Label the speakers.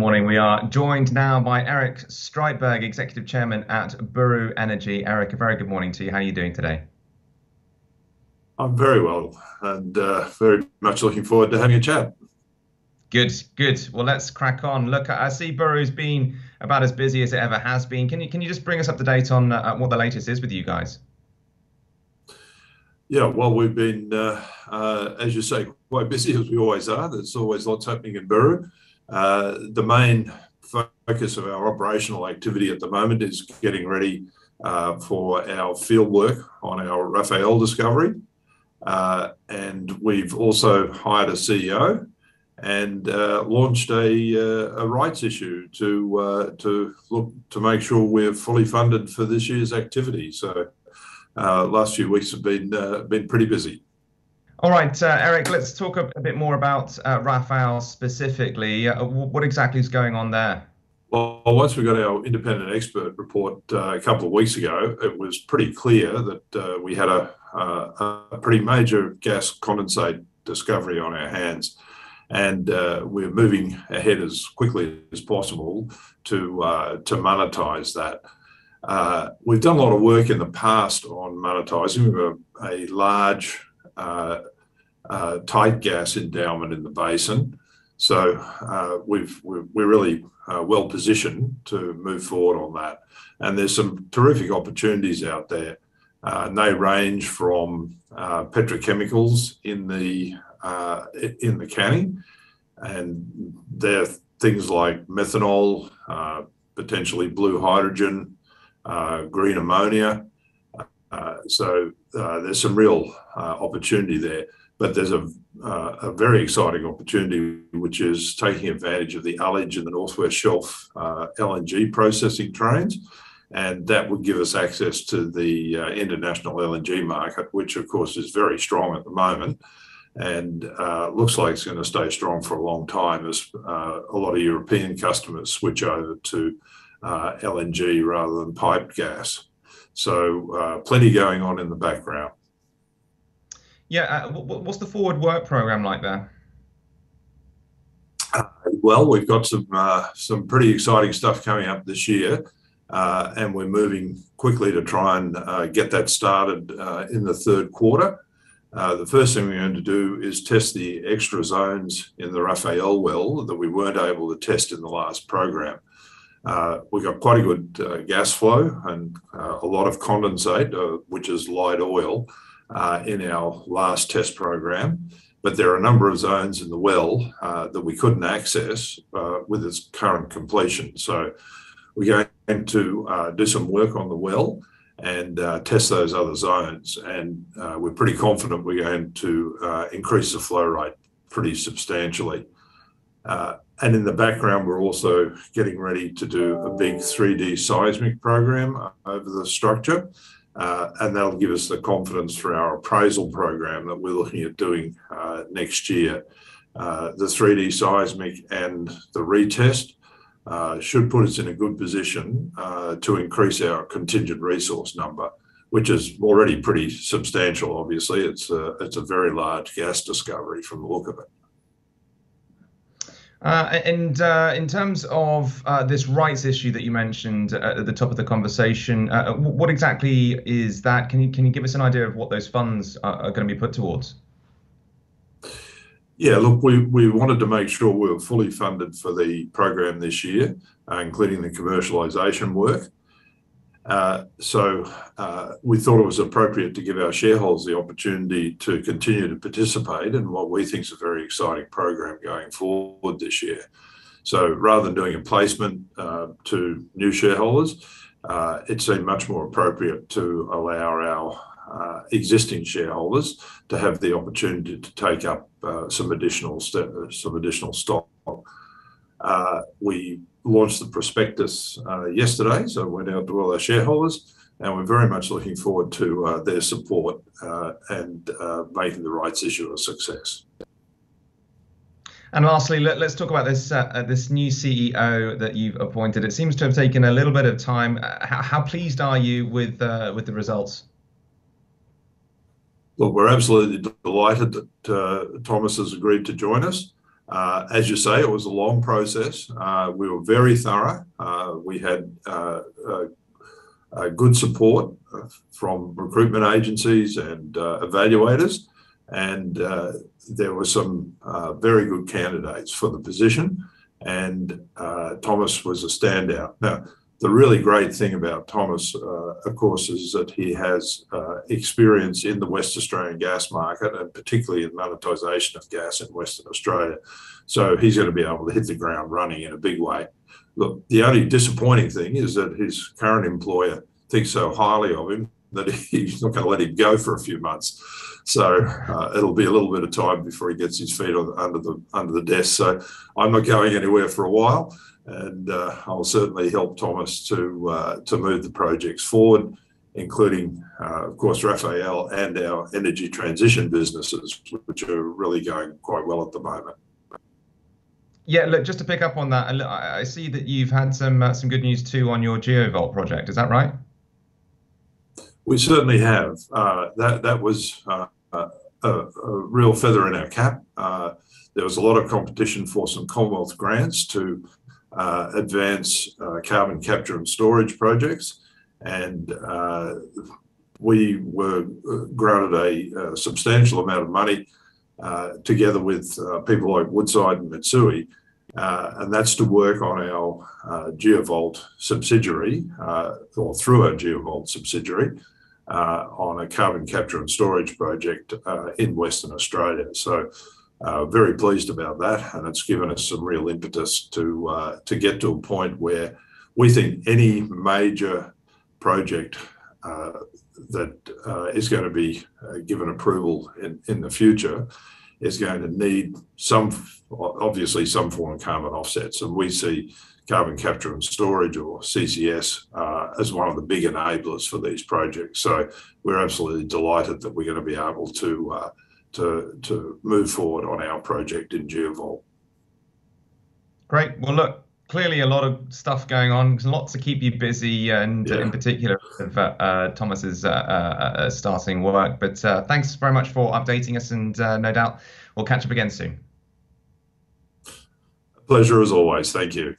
Speaker 1: morning. We are joined now by Eric Streitberg, Executive Chairman at Buru Energy. Eric, a very good morning to you. How are you doing today?
Speaker 2: I'm very well and very much looking forward to having a chat.
Speaker 1: Good, good. Well, let's crack on. Look, I see Buru's been about as busy as it ever has been. Can you just bring us up to date on what the latest is with you guys?
Speaker 2: Yeah, well, we've been, as you say, quite busy as we always are. There's always lots happening in Buru. The main focus of our operational activity at the moment is getting ready for our field work on our Rafael discovery. And we've also hired a CEO and launched a rights issue to look to make sure we're fully funded for this year's activity. So last few weeks have been pretty busy.
Speaker 1: All right, Eric, let's talk a bit more about Rafael specifically. What exactly is going on there?
Speaker 2: Well, once we got our independent expert report a couple of weeks ago, it was pretty clear that we had a pretty major gas condensate discovery on our hands. And we're moving ahead as quickly as possible to monetize that. We've done a lot of work in the past on monetizing. We've got a large tight gas endowment in the basin. So we're really well positioned to move forward on that. And there's some terrific opportunities out there. And they range from petrochemicals in the Canning, and they're things like methanol, potentially blue hydrogen, green ammonia. So there's some real opportunity there. But there's a very exciting opportunity, which is taking advantage of the ullage in the Northwest Shelf LNG processing trains. And that would give us access to the international LNG market, which of course is very strong at the moment and looks like it's going to stay strong for a long time as a lot of European customers switch over to LNG rather than piped gas. So plenty going on in the background.
Speaker 1: Yeah, what's the forward work program like there?
Speaker 2: Well, we've got some pretty exciting stuff coming up this year. And we're moving quickly to try and get that started in the third quarter. The first thing we're going to do is test the extra zones in the Rafael well that we weren't able to test in the last program. We got quite a good gas flow and a lot of condensate, which is light oil, in our last test program. But there are a number of zones in the well that we couldn't access with its current completion. So we're going to do some work on the well and test those other zones. And we're pretty confident we're going to increase the flow rate pretty substantially. And in the background, we're also getting ready to do a big 3D seismic program over the structure. And that'll give us the confidence for our appraisal program that we're looking at doing next year. The 3D seismic and the retest should put us in a good position to increase our contingent resource number, which is already pretty substantial. Obviously, it's a very large gas discovery from the look of it.
Speaker 1: And in terms of this rights issue that you mentioned at the top of the conversation, what exactly is that? Can you give us an idea of what those funds are going to be put towards?
Speaker 2: Yeah, look, we wanted to make sure we were fully funded for the program this year, including the commercialisation work. So we thought it was appropriate to give our shareholders the opportunity to continue to participate in what we think is a very exciting program going forward this year. So rather than doing a placement to new shareholders, it seemed much more appropriate to allow our existing shareholders to have the opportunity to take up some additional stock. We launched the prospectus yesterday, so it went out to all our shareholders, and we're very much looking forward to their support and making the rights issue a success.
Speaker 1: And lastly, let's talk about this new CEO that you've appointed. It seems to have taken a little bit of time. How pleased are you with the results?
Speaker 2: Look, we're absolutely delighted that Thomas has agreed to join us. As you say, it was a long process. We were very thorough. We had good support from recruitment agencies and evaluators, and there were some very good candidates for the position, and Thomas was a standout. Now, the really great thing about Thomas, of course, is that he has experience in the West Australian gas market, and particularly in monetisation of gas in Western Australia. So he's going to be able to hit the ground running in a big way. Look, the only disappointing thing is that his current employer thinks so highly of him that he's not going to let him go for a few months. So it'll be a little bit of time before he gets his feet under the desk. So I'm not going anywhere for a while, and I'll certainly help Thomas to move the projects forward, including, of course, Rafael and our energy transition businesses, which are really going quite well at the moment.
Speaker 1: Yeah, look, just to pick up on that, I see that you've had some good news too on your GeoVault project. Is that right?
Speaker 2: We certainly have. That was a real feather in our cap. There was a lot of competition for some Commonwealth grants to advance carbon capture and storage projects, and we were granted a substantial amount of money together with people like Woodside and Mitsui, and that's to work on our GeoVault subsidiary, or through our GeoVault subsidiary, on a carbon capture and storage project in Western Australia. So very pleased about that, and it's given us some real impetus to get to a point where we think any major project that is going to be given approval in the future is going to need obviously some form of carbon offsets, and we see carbon capture and storage, or CCS, as one of the big enablers for these projects. So we're absolutely delighted that we're going to be able to move forward on our project in GeoVault.
Speaker 1: Great. Well, look, clearly a lot of stuff going on, lots to keep you busy, and in particular, Thomas's starting work. But thanks very much for updating us, and no doubt we'll catch up again soon.
Speaker 2: A pleasure as always. Thank you.